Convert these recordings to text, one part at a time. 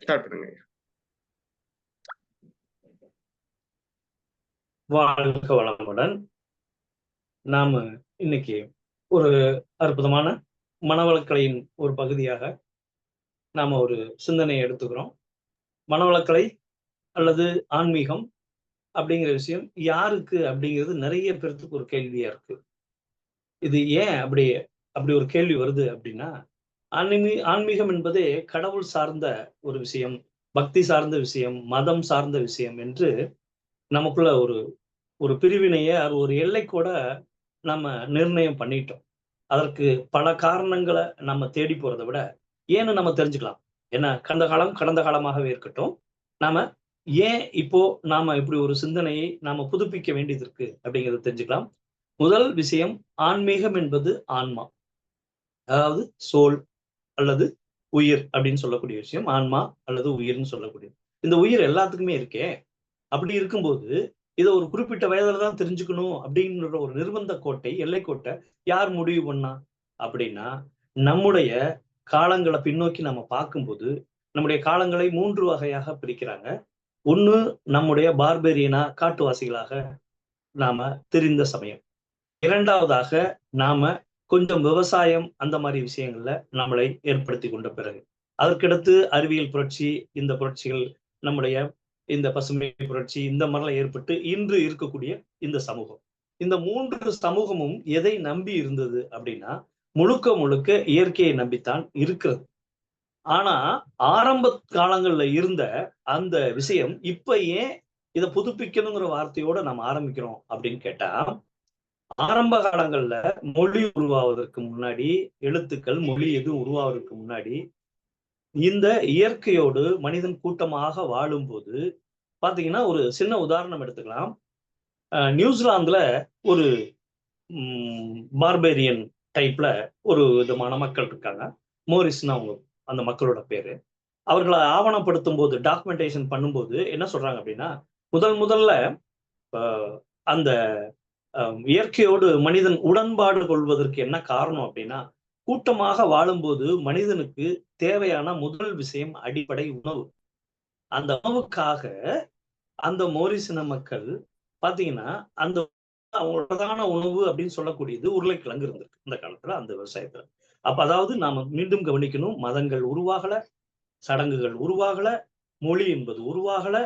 Start பண்ணுங்க. வாழ்க வளமுடன். நாம இன்னைக்கு ஒரு அற்புதமான மனவளக்கலையின் ஒரு பகுதியாக நாம ஒரு சிந்தனையை எடுத்துக்கிறோம். மனவளக்கலை அல்லது ஆன்மீகம் அப்படிங்கிற விஷயம் யாருக்கு அப்படிங்கிறது நிறைய பேருக்கு ஒரு கேள்வியா இருக்கு. இது ஏன் அப்படி அப்படி ஒரு கேள்வி வருது அப்படின்னா, ஆன்மீகம் என்பதே கடவுள் சார்ந்த ஒரு விஷயம், பக்தி சார்ந்த விஷயம், மதம் சார்ந்த விஷயம் என்று நமக்குள்ள ஒரு ஒரு பிரிவினைய ஒரு எல்லை கூட நம்ம நிர்ணயம் பண்ணிட்டோம். அதற்கு பல காரணங்கள நம்ம தேடி போறத விட, ஏன்னு நம்ம தெரிஞ்சுக்கலாம். ஏன்னா, கடந்த காலம் கடந்த காலமாகவே இருக்கட்டும். நாம ஏன் இப்போ நாம இப்படி ஒரு சிந்தனையை நாம புதுப்பிக்க வேண்டியது இருக்கு அப்படிங்கிறத தெரிஞ்சுக்கலாம். முதல் விஷயம் ஆன்மீகம் என்பது ஆன்மா. அதாவது சோல் அல்லது உயிர் அப்படின்னு சொல்லக்கூடிய விஷயம். ஆன்மா அல்லது உயிர்ன்னு சொல்லக்கூடியது. இந்த உயிர் எல்லாத்துக்குமே இருக்கே. அப்படி இருக்கும்போது, இத ஒரு குறிப்பிட்ட வயதுல தான் தெரிஞ்சுக்கணும் அப்படின்ற ஒரு நிர்பந்த கோட்டை, எல்லைக்கோட்ட யார் முடிவு பண்ணா? அப்படின்னா, நம்முடைய காலங்கள பின்னோக்கி நம்ம பார்க்கும்போது, நம்முடைய காலங்களை 3 வகையாக பிரிக்கிறாங்க. 1 நம்முடைய பார்பேரியனா காட்டுவாசிகளாக நாம திரிந்த சமயம். 2வதாக நாம கொஞ்சம் விவசாயம் அந்த மாரி விஷயங்கள்ல நம்மளை ஏற்படுத்திக் கொண்ட பிறகு. அதற்கடுத்து அறிவியல் புரட்சி, இந்த புரட்சிகள் நம்முடைய இந்த பசுமை புரட்சி இந்த மாரிலாம் ஏற்பட்டு இன்று இருக்கக்கூடிய இந்த சமூகம். இந்த 3 சமூகமும் எதை நம்பி இருந்தது அப்படின்னா, முழுக்க முழுக்க இயற்கையை நம்பித்தான் இருக்கிறது. ஆனா, ஆரம்ப காலங்கள்ல இருந்த அந்த விஷயம், இப்ப ஏன் இத புதுப்பிக்கணுங்கிற வார்த்தையோட நம்ம ஆரம்பிக்கிறோம் அப்படின்னு கேட்டா, ஆரம்ப காலங்கள்ல மொழி உருவாவதற்கு முன்னாடி, எழுத்துக்கள், மொழி எதுவும் உருவாவதற்கு முன்னாடி, இந்த இயற்கையோடு மனிதன் கூட்டமாக வாழும்போது பாத்தீங்கன்னா, ஒரு சின்ன உதாரணம் எடுத்துக்கலாம். நியூசிலாந்துல ஒரு பார்பேரியன் டைப்ல ஒரு விதமான மக்கள் இருக்காங்க. மோரிஸ்ன்னு அவங்க அந்த மக்களோட பேரு. அவர்கள ஆவணப்படுத்தும்போது, டாக்குமெண்டேஷன் பண்ணும்போது என்ன சொல்றாங்க அப்படின்னா, முதல்ல அ அந்த இயற்கையோடு மனிதன் உடன்பாடு கொள்வதற்கு என்ன காரணம் அப்படின்னா, கூட்டமாக வாழும்போது மனிதனுக்கு தேவையான முதல் விஷயம் அடிப்படை உணவு. அந்த உணவுக்காக அந்த மோரிஸ் இன மக்கள் பாத்தீங்கன்னா, அந்த அவங்களோட பிரதான உணவு அப்படின்னு சொல்லக்கூடியது உருளைக்கிழங்கு இருந்திருக்கு. இந்த காலத்துல அந்த விவசாயத்துல. அப்ப அதாவது நாம மீண்டும் கவனிக்கணும். மதங்கள் உருவாகல, சடங்குகள் உருவாகல, மொழி என்பது உருவாகல.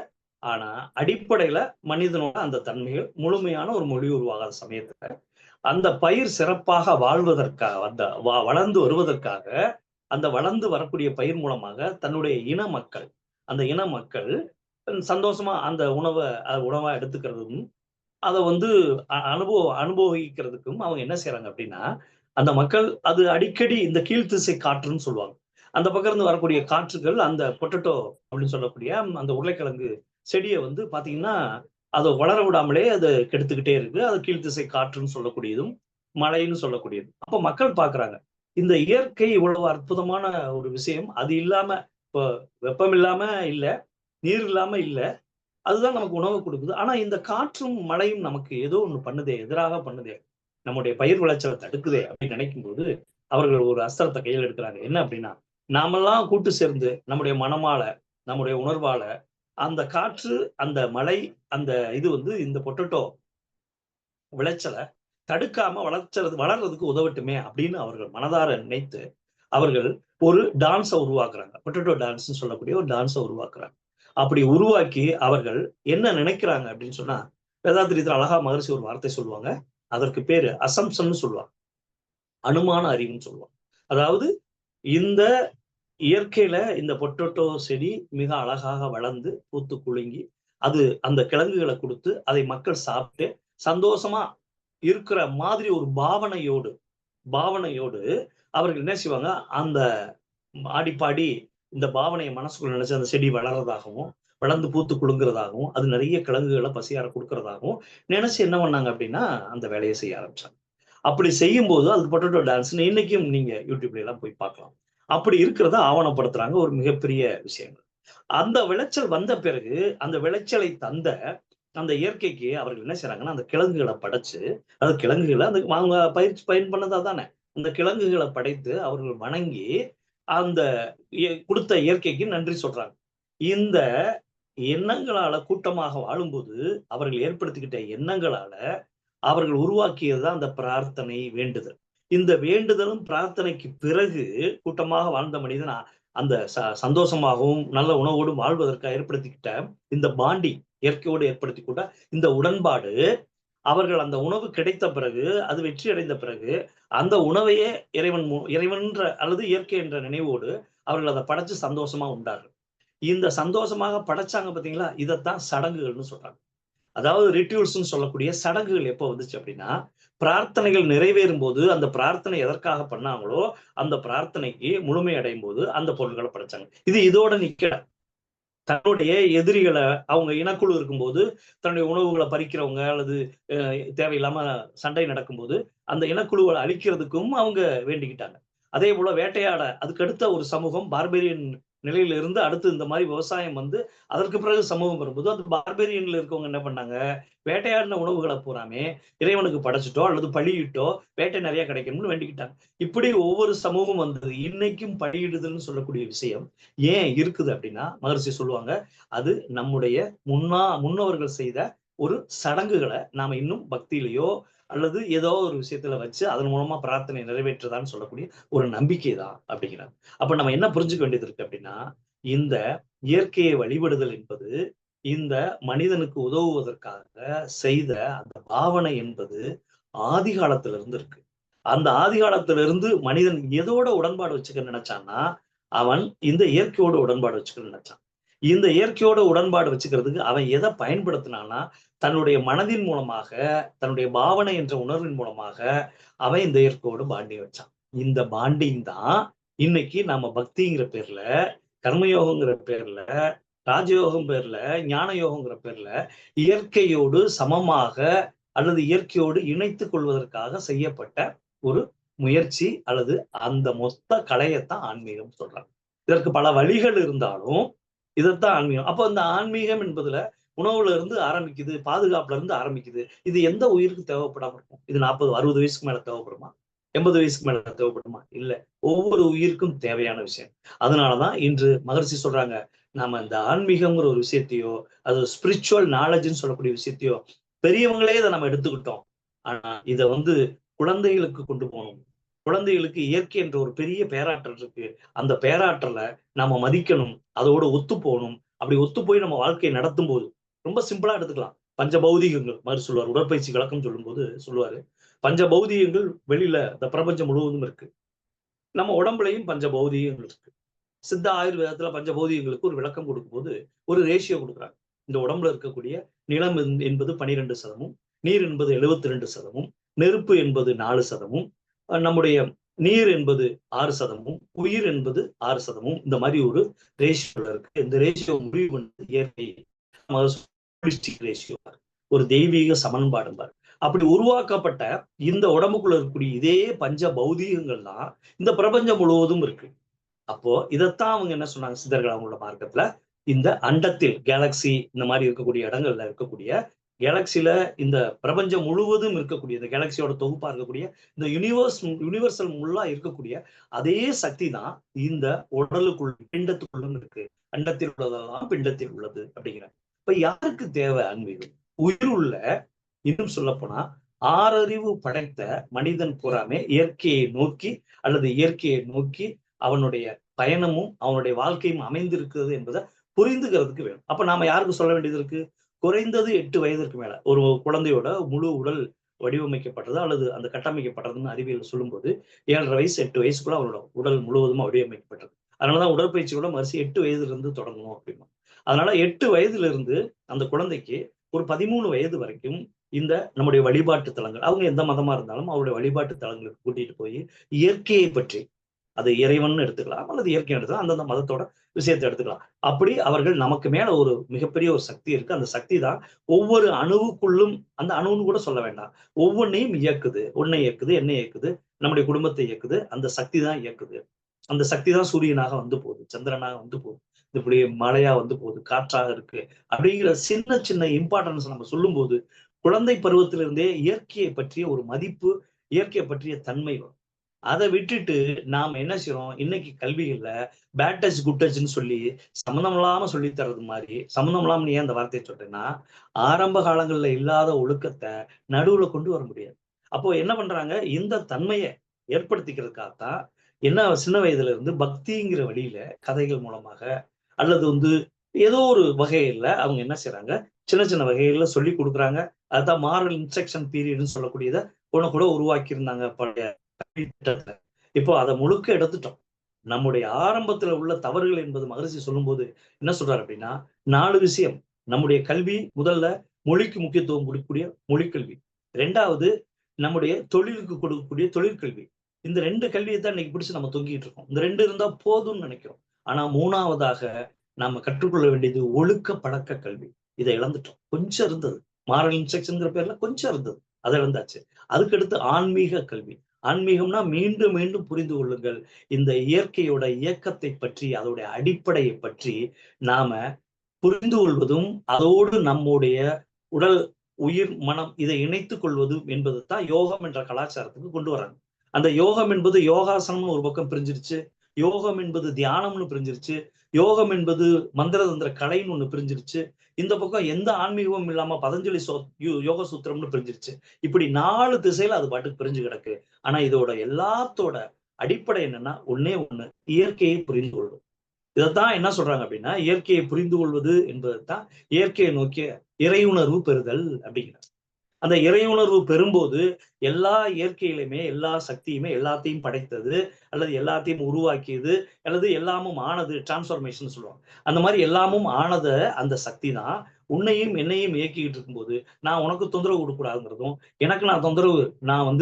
ஆனா, அடிப்படையில மனிதனோட அந்த தன்மைகள் முழுமையான ஒரு மொழி உருவாகாத சமயத்துல, அந்த பயிர் சிறப்பாக வாழ்வதற்காக அந்த வளர்ந்து வருவதற்காக, அந்த வளர்ந்து வரக்கூடிய பயிர் மூலமாக தன்னுடைய இன மக்கள், அந்த இன மக்கள் சந்தோஷமா அந்த உணவா எடுத்துக்கிறதும், அத வந்து அனுபவிக்கிறதுக்கும் அவங்க என்ன செய்றாங்க அப்படின்னா, அந்த மக்கள் அது அடிக்கடி இந்த கீழ்த்திசை காற்றுன்னு சொல்லுவாங்க. அந்த பக்கம் இருந்து வரக்கூடிய காற்றுகள் அந்த பொட்டேட்டோ அப்படின்னு சொல்லக்கூடிய அந்த உருளைக்கிழங்கு செடிய வந்து பார்த்தீங்கன்னா, அத வளர விடாமலே அத கெடுத்துக்கிட்டே இருக்கு. அது கீழ்த்திசை காற்றுன்னு சொல்லக்கூடியதும், மழைன்னு சொல்லக்கூடியது. அப்ப மக்கள் பார்க்குறாங்க. இந்த இயற்கை இவ்வளவு அற்புதமான ஒரு விஷயம். அது இல்லாம இப்போ வெப்பம் இல்லாம இல்ல, நீர் இல்லாம இல்ல. அதுதான் நமக்கு உணவு குடுக்குது. ஆனா இந்த காற்றும், மழையும் நமக்கு ஏதோ ஒண்ணு பண்ணுதே, எதிராக பண்ணுதே. நம்முடைய பயிர் விளைச்சல தடுக்குதே அப்படின்னு நினைக்கும்போது, அவர்கள் ஒரு அஸ்திரத்த கையில எடுக்குறாங்க. என்ன அப்படின்னா, நாமெல்லாம் கூட்டு சேர்ந்து நம்முடைய மனமால, நம்முடைய உணர்வால, அந்த காற்று, அந்த மழை, அந்த இது வந்து இந்த பொட்டேட்டோ விளைச்சல தடுக்காம வளர்றதுக்கு உதவட்டுமே அப்படின்னு அவர்கள் மனதார நினைத்து, அவர்கள் ஒரு டான்ஸ உருவாக்குறாங்க. பொட்டேட்டோ டான்ஸ்ன்னு சொல்லக்கூடிய ஒரு டான்ஸ உருவாக்குறாங்க. அப்படி உருவாக்கி அவர்கள் என்ன நினைக்கிறாங்க அப்படின்னு சொன்னா, வேதாத்திரியத்துல அழகா மகரிஷி ஒரு வார்த்தை சொல்லுவாங்க. அதற்கு பேரு அசம்ப்ஷன்னு சொல்லுவாங்க. அனுமான அறிவுன்னு சொல்லுவாங்க. அதாவது இந்த இயற்கையில இந்த பொட்டேட்டோ செடி மிக அழகாக வளர்ந்து, பூத்து குலுங்கி, அது அந்த கிழங்குகள குடுத்து, அதை மக்கள் சாப்பிட்டு சந்தோஷமா இருக்கிற மாதிரி ஒரு பாவனையோடு பாவனையோடு அவர்கள் என்ன செய்வாங்க, அந்த ஆடி பாடி இந்த பாவனைய மனசுக்குள்ள நினைச்சு அந்த செடி வளர்றதாகவும், வளர்ந்து பூத்து குலுங்குறதாகவும், அது நெறைய கிழங்குகள பசியார குடுக்குறதாகவும் நினைச்சு என்ன பண்ணாங்க அப்படின்னா, அந்த வேலைய செய்ய ஆரம்பிச்சாங்க. அப்படி செய்யும்போது அதுக்கு பொட்டேட்டோ டான்ஸ்ன்னு இன்னைக்கும் நீங்க YouTubeல எல்லாம் போய் பார்க்கலாம். அப்படி இருக்கிறத ஆவணப்படுத்துறாங்க ஒரு மிகப்பெரிய விஷயங்கள். அந்த விளைச்சல் வந்த பிறகு, அந்த விளைச்சலை தந்த அந்த இயற்கைக்கு அவர்கள் என்ன செய்றாங்கன்னா, அந்த கிழங்குகள படைச்சு, அது கிழங்குகள அந்த அவங்க பயன் பண்ணது அதானே. அந்த கிழங்குகள படைத்து அவர்கள் வணங்கி, அந்த குடுத்த இயற்கைக்கு நன்றி சொல்றாங்க. இந்த எண்ணங்களால கூட்டமாக வாழும்போது அவர்கள் ஏற்படுத்திக்கிட்ட எண்ணங்களால அவர்கள் உருவாக்கியதுதான் அந்த பிரார்த்தனை, வேண்டுதல். இந்த வேண்டுதலும் பிரார்த்தனைக்கு பிறகு கூட்டமாக வாழ்ந்த மனிதன் அந்த சந்தோஷமாகவும் நல்ல உணவோடும் வாழ்வதற்காக ஏற்படுத்திக்கிட்ட இந்த பாண்டிங், இயற்கையோடு ஏற்படுத்திக்கொண்ட இந்த உடன்பாடு, அவர்கள் அந்த உணவு கிடைத்த பிறகு, அது வெற்றி அடைந்த பிறகு, அந்த உணவையே இறைவன்ற அல்லது இயற்கை என்ற நினைவோடு அவர்கள் அதை படைச்சு சந்தோஷமா உண்டார்கள். இந்த சந்தோஷமாக படைச்சாங்க பார்த்தீங்களா? இதத்தான் சடங்குகள்னு சொல்றாங்க. அதாவது ரிச்சுவல்ஸ்ன்னு சொல்லக்கூடிய சடங்குகள் எப்போ வந்துச்சு அப்படின்னா, பிரார்த்தனைகள் நிறைவேறும் போது, அந்த பிரார்த்தனை எதற்காக பண்ணாங்களோ, அந்த பிரார்த்தனைக்கு முழுமை அடையும் போது அந்த பொருட்கள படைச்சாங்க. இது இதோட நிக்கல. தன்னுடைய எதிரிகள அவங்க இனக்குழு இருக்கும்போது, தன்னுடைய உணவுகள பறிக்கிறவங்க அல்லது தேவையில்லாம சண்டை நடக்கும்போது, அந்த இனக்குழுவ அழிக்கிறதுக்கும் அவங்க வேண்டிக்கிட்டாங்க. அதே போல வேட்டையாட அதுக்கு அடுத்த ஒரு சமூகம் பார்பேரியன் நிலையில இருந்து அடுத்து இந்த மாதிரி விவசாயம் வந்து அதற்கு பிறகு சமூகம் வரும்போது, அந்த பார்பேரியன்ல இருக்கவங்க என்ன பண்ணாங்க, வேட்டையாடின உணவுகள பூராமே இறைவனுக்கு படைச்சுட்டோ அல்லது பலியிட்டோ வேட்டை நிறைய கிடைக்கணும்னு வேண்டிக்கிட்டாங்க. இப்படி ஒவ்வொரு சமூகம் வந்தது. இன்னைக்கும் பலியிடுதல்னு சொல்லக்கூடிய விஷயம் ஏன் இருக்குது அப்படின்னா, மகரிஷி சொல்லுவாங்க, அது நம்முடைய முன்னோர்கள் செய்த ஒரு சடங்குகள நாம இன்னும் பக்தியிலயோ அல்லது ஏதோ ஒரு விஷயத்துல வச்சு அதன் மூலமா பிரார்த்தனை நிறைவேற்றுதான்னு சொல்லக்கூடிய ஒரு நம்பிக்கை தான் அப்படிங்கிறாங்க. அப்ப நம்ம என்ன புரிஞ்சுக்க வேண்டியது இருக்கு அப்படின்னா, இந்த இயற்கையை வழிபடுதல் என்பது இந்த மனிதனுக்கு உதவுவதற்காக செய்த அந்த பாவனை என்பது ஆதி காலத்துல இருந்து இருக்கு. அந்த ஆதி காலத்துல இருந்து மனிதன் எதோட உடன்பாடு வச்சுக்க நினைச்சான்னா, அவன் இந்த இயற்கையோட உடன்பாடு வச்சுக்க நினைச்சான். இந்த இயற்கையோட உடன்பாடு வச்சுக்கிறதுக்கு அவன் எதை பயன்படுத்தினான்னா, தன்னுடைய மனதின் மூலமாக, தன்னுடைய பாவனை என்ற உணர்வின் மூலமாக அவன் இந்த இயற்கையோடு பாண்டிங் வச்சான். இந்த பாண்டிங் தான் இன்னைக்கு நாம பக்திங்கிற பேர்ல, கர்மயோகங்கிற பேர்ல, ராஜயோகம் பேர்ல, ஞான யோகங்கிற பேர்ல இயற்கையோடு சமமாக அல்லது இயற்கையோடு இணைத்துக் கொள்வதற்காக செய்யப்பட்ட ஒரு முயற்சி அல்லது அந்த மொத்த கலையத்தான் ஆன்மீகம் சொல்றாங்க. இதற்கு பல வழிகள் இருந்தாலும் இதைத்தான் ஆன்மீகம். அப்போ இந்த ஆன்மீகம் என்பதுல உணவுல இருந்து ஆரம்பிக்குது, பாதுகாப்புல இருந்து ஆரம்பிக்குது. இது எந்த உயிருக்கு தேவைப்படாம இருக்கும்? இது 40, 60 வயசுக்கு மேல தேவைப்படுமா? 80 வயசுக்கு மேல தேவைப்படுமா? இல்ல. ஒவ்வொரு உயிருக்கும் தேவையான விஷயம். அதனாலதான் இன்று மகரிஷி சொல்றாங்க, நாம இந்த ஆன்மீகம்ங்கிற ஒரு விஷயத்தையோ, அது ஸ்பிரிச்சுவல் நாலேஜ்ன்னு சொல்லக்கூடிய விஷயத்தையோ, பெரியவங்களே இதை நம்ம எடுத்துக்கிட்டோம். ஆனா இத வந்து குழந்தைகளுக்கு கொண்டு போகணும். குழந்தைகளுக்கு இயற்கை என்ற ஒரு பெரிய பேராற்றல் இருக்கு. அந்த பேராற்றல நாம மதிக்கணும். அதோட ஒத்து போகணும். அப்படி ஒத்து போய் நம்ம வாழ்க்கையை நடத்தும் போது ரொம்ப சிம்பிளா எடுத்துக்கலாம். பஞ்ச பௌதீகங்கள் மாதிரி சொல்லுவார். உடற்பயிற்சி விளக்கம் சொல்லும்போது சொல்லுவாரு. பஞ்ச பௌதீகங்கள் வெளியில இந்த பிரபஞ்சம் முழுவதும் இருக்கு. நம்ம உடம்புலையும் பஞ்ச பௌதீகங்கள் இருக்கு. சித்த ஆயுர்வேதத்துல பஞ்ச பௌதீகங்களுக்கு ஒரு விளக்கம் கொடுக்கும்போது ஒரு ரேஷியோ கொடுக்குறாங்க. இந்த உடம்புல இருக்கக்கூடிய நிலம் என்பது 12%, நீர் என்பது 72%, நெருப்பு என்பது 4%, நம்முடைய நீர் என்பது 6%, உயிர் என்பது 6%, இந்த மாதிரி ஒரு ரேஷியோல இருக்கு. இந்த ரேஷியோ முடிவு பண்ணது இயற்கை ரேஷியோ, ஒரு தெய்வீக சமன்பாடு பாரு. அப்படி உருவாக்கப்பட்ட இந்த உடம்புக்குள்ள இருக்கக்கூடிய இதே பஞ்ச பௌதீகங்கள் தான் இந்த பிரபஞ்சம் முழுவதும் இருக்கு. அப்போ இதைத்தான் அவங்க என்ன சொன்னாங்க சித்தர்கள் அவங்களோட மார்க்கத்துல, இந்த அண்டத்தில் கேலக்சி இந்த மாதிரி இருக்கக்கூடிய இடங்கள்ல இருக்கக்கூடிய கேலக்சில இந்த பிரபஞ்சம் முழுவதும் இருக்கக்கூடிய இந்த கேலக்சியோட தொகுப்பா இருக்கக்கூடிய இந்த யூனிவர்சல் முள்ளா இருக்கக்கூடிய அதே சக்தி தான் இந்த உடலுக்குள் பிண்டத்துக்குள்ளும் இருக்கு. அண்டத்தில் உள்ளதெல்லாம் பிண்டத்தில் உள்ளது அப்படிங்கிறாங்க. இப்ப யாருக்கு தேவை ஆன்மீகம்? உயிர் உள்ள, இன்னும் சொல்ல போனா 6 அறிவு படைத்த மனிதன் பூராமே இயற்கையை நோக்கி அல்லது இயற்கையை நோக்கி அவனுடைய பயணமும் அவனுடைய வாழ்க்கையும் அமைந்திருக்கிறது என்பதை புரிந்துக்கிறதுக்கு வேணும். அப்ப நாம யாருக்கு சொல்ல வேண்டியது இருக்கு? குறைந்தது 8 வயதிற்கு மேல ஒரு குழந்தையோட முழு உடல் வடிவமைக்கப்பட்டது அல்லது அந்த கட்டமைக்கப்பட்டதுன்னு அறிவியல் சொல்லும்போது 7.5 வயசு 8 வயசுக்குள்ள அவனோட உடல் முழுவதுமா வடிவமைக்கப்பட்டது. அதனாலதான் உடற்பயிற்சியோட மரிசி 8 வயதுல இருந்து தொடங்கணும் அப்படின்னா. அதனால 8 வயதுல இருந்து அந்த குழந்தைக்கு ஒரு 13 வயது வரைக்கும் இந்த நம்முடைய வழிபாட்டு தலங்கள், அவங்க எந்த மதமா இருந்தாலும் அவருடைய வழிபாட்டு தலங்களுக்கு கூட்டிட்டு போய் இயற்கையை பற்றி, அது இறைவன் எடுத்துக்கலாம் அல்லது இயற்கை எடுத்துக்கலாம், அந்தந்த மதத்தோட விஷயத்தை எடுத்துக்கலாம். அப்படி அவர்கள் நமக்கு மேல ஒரு மிகப்பெரிய ஒரு சக்தி இருக்கு. அந்த சக்தி தான் ஒவ்வொரு அணுவுக்குள்ளும், அந்த அணுன்னு கூட சொல்ல வேண்டாம், ஒவ்வொன்னையும் இயக்குது. உன்னை இயக்குது, என்னை இயக்குது, நம்முடைய குடும்பத்தை இயக்குது. அந்த சக்தி தான் இயக்குது. அந்த சக்தி தான் சூரியனாக வந்து போகுது, சந்திரனாக வந்து போகுது, இப்படி மழையா வந்து போகுது, காற்றாக இருக்கு அப்படிங்கிற சின்ன சின்ன இம்பார்ட்டன்ஸ் நம்ம சொல்லும் போது குழந்தை பருவத்திலிருந்தே இயற்கையை பற்றிய ஒரு மதிப்பு, இயற்கையை பற்றிய தன்மை வரும். அதை விட்டுட்டு நாம என்ன செய்யறோம், இன்னைக்கு கல்விகள்ல பேட் டச் குட் டச்ன்னு சொல்லி சம்மந்தம் இல்லாம சொல்லி தர்றது மாதிரி. சம்மந்தம் இல்லாம ஏன் அந்த வார்த்தையை சொல்றேன்னா, ஆரம்ப காலங்கள்ல இல்லாத ஒழுக்கத்தை நடுவுல கொண்டு வர முடியாது. அப்போ என்ன பண்றாங்க, இந்த தன்மையை ஏற்படுத்திக்கிறதுக்காகத்தான் என்ன சின்ன வயதுல இருந்து பக்திங்கிற வழியில கதைகள் மூலமாக அல்லது ஏதோ ஒரு வகையில அவங்க என்ன செய்றாங்க, சின்ன சின்ன வகைகள்ல சொல்லிக் கொடுக்குறாங்க. அதுதான் மாரல் இன்ஸ்ட்ரக்ஷன் பீரியட்ன்னு சொல்லக்கூடியத கூட உருவாக்கி இருந்தாங்க பழைய கல்வி திட்டத்துல. இப்போ அதை முழுக்க எடுத்துட்டோம். நம்முடைய ஆரம்பத்துல உள்ள தவறுகள் என்பது மகரிஷி சொல்லும்போது என்ன சொல்றாரு அப்படின்னா, 4 விஷயம். நம்முடைய கல்வி முதல்ல மொழிக்கு முக்கியத்துவம் கொடுக்கக்கூடிய மொழிக்கல்வி. 2வது நம்முடைய தொழிலுக்கு கொடுக்கக்கூடிய தொழிற்கல்வி. இந்த 2 கல்வியை தான் இன்னைக்கு பிடிச்சு நம்ம தொங்கிட்டு இருக்கோம். இந்த 2 இருந்தா போதும்னு நினைக்கிறோம். ஆனா 3வதாக நாம கற்றுக்கொள்ள வேண்டியது ஒழுக்க பழக்க கல்வி. இதை இழந்துட்டோம். கொஞ்சம் இருந்தது. மாரல் இன்ஸ்ட்ரக்ஷன்ங்கிற பேர்ல கொஞ்சம் இருந்தது. அதை இழந்தாச்சு. அதுக்கடுத்து ஆன்மீக கல்வி. ஆன்மீகம்னா மீண்டும் மீண்டும் புரிந்து கொள்ளுங்கள். இந்த இயற்கையோட இயக்கத்தை பற்றி, அதோடைய அடிப்படையை பற்றி நாம புரிந்து கொள்வதும், அதோடு நம்முடைய உடல், உயிர், மனம் இதை இணைத்துக் கொள்வதும் என்பது தான் யோகம் என்ற கலாச்சாரத்துக்கு கொண்டு வராங்க. அந்த யோகம் என்பது யோகாசனம்னு ஒரு பக்கம் பிரிஞ்சிருச்சு. யோகம் என்பது தியானம்னு பிரிஞ்சிருச்சு. யோகம் என்பது மந்திர தந்திர கலைன்னு ஒண்ணு பிரிஞ்சிருச்சு. இந்த பக்கம் எந்த ஆன்மீகமும் இல்லாம பதஞ்சலி யோக சூத்திரம்னு பிரிஞ்சிருச்சு. இப்படி 4 திசையில அது பாட்டுக்கு பிரிஞ்சு கிடக்கு. ஆனா இதோட எல்லாத்தோட அடிப்படை என்னன்னா, ஒண்ணே ஒண்ணு, இயற்கையை புரிந்து கொள்வது. இதைத்தான் என்ன சொல்றாங்க அப்படின்னா, இயற்கையை புரிந்து கொள்வது என்பதுதான் இயற்கையை நோக்கிய இறையுணர்வு பெறுதல் அப்படிங்கிறாங்க. அந்த இறையுணர்வு பெறும்போது எல்லா இயற்கையிலுமே எல்லா சக்தியுமே எல்லாத்தையும் படைத்தது அல்லது எல்லாத்தையும் உருவாக்கியது அல்லது எல்லாமும் ஆனது, டிரான்ஸ்ஃபர்மேஷன் சொல்லுவாங்க. அந்த மாதிரி எல்லாமும் ஆனத அந்த சக்தி தான் உன்னையும் என்னையும் இயக்கிக்கிட்டு இருக்கும்போது, நான் உனக்கு தொந்தரவு கொடுக்கக்கூடாதுங்கிறதும், எனக்கு நான் தொந்தரவு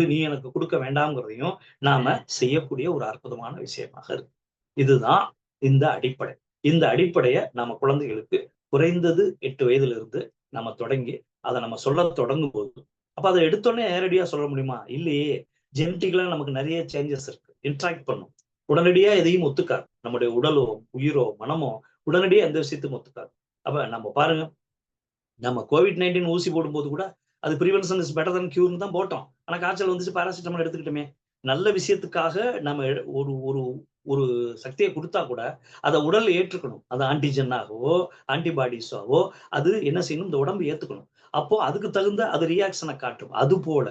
நீ எனக்கு கொடுக்க வேண்டாம்ங்கிறதையும் நாம செய்யக்கூடிய ஒரு அற்புதமான விஷயமாக இருக்கு. இதுதான் இந்த அடிப்படை. இந்த அடிப்படைய நம்ம குழந்தைகளுக்கு குறைந்தது 8 வயதுல இருந்து நம்ம தொடங்கி, அத நம்ம சொல்லத் தொடங்கும்போது, அப்ப அத எடுத்தோனே நேரடியா சொல்ல முடியுமா? இல்லையே. ஜெனடிக்கலா நமக்கு நெறைய சேஞ்சஸ் இருக்கு. இன்டராக்ட் பண்ணும். உடனடியா எதையும் ஒத்துக்காது. நம்முடைய உடலோ, உயிரோ, மனமோ உடனடியா எந்த விஷயத்தையும் ஒத்துக்காது. அப்ப நம்ம பாருங்க, நம்ம COVID-19 ஊசி போடும்போது கூட, அது பிரிவென்ஷன் இஸ் பெட்டர் தென் கியூர்ன்னு தான் போட்டோம். ஆனா காய்ச்சல் வந்துச்சு பாராசிட்டமால் எடுத்துக்கிட்டோமே. நல்ல விஷயத்துக்காக நம்ம ஒரு ஒரு ஒரு சக்திய குடுத்தா கூட, அத உடல் ஏற்றுக்கணும். அது ஆன்டிஜென்னாகவோ, ஆன்டிபாடிஸாவோ அது என்ன செய்யணும்? இந்த உடம்பு ஏத்துக்கணும். அப்போ அதுக்கு தகுந்த அது ரியாக்ஷன காட்டும். அதுபோல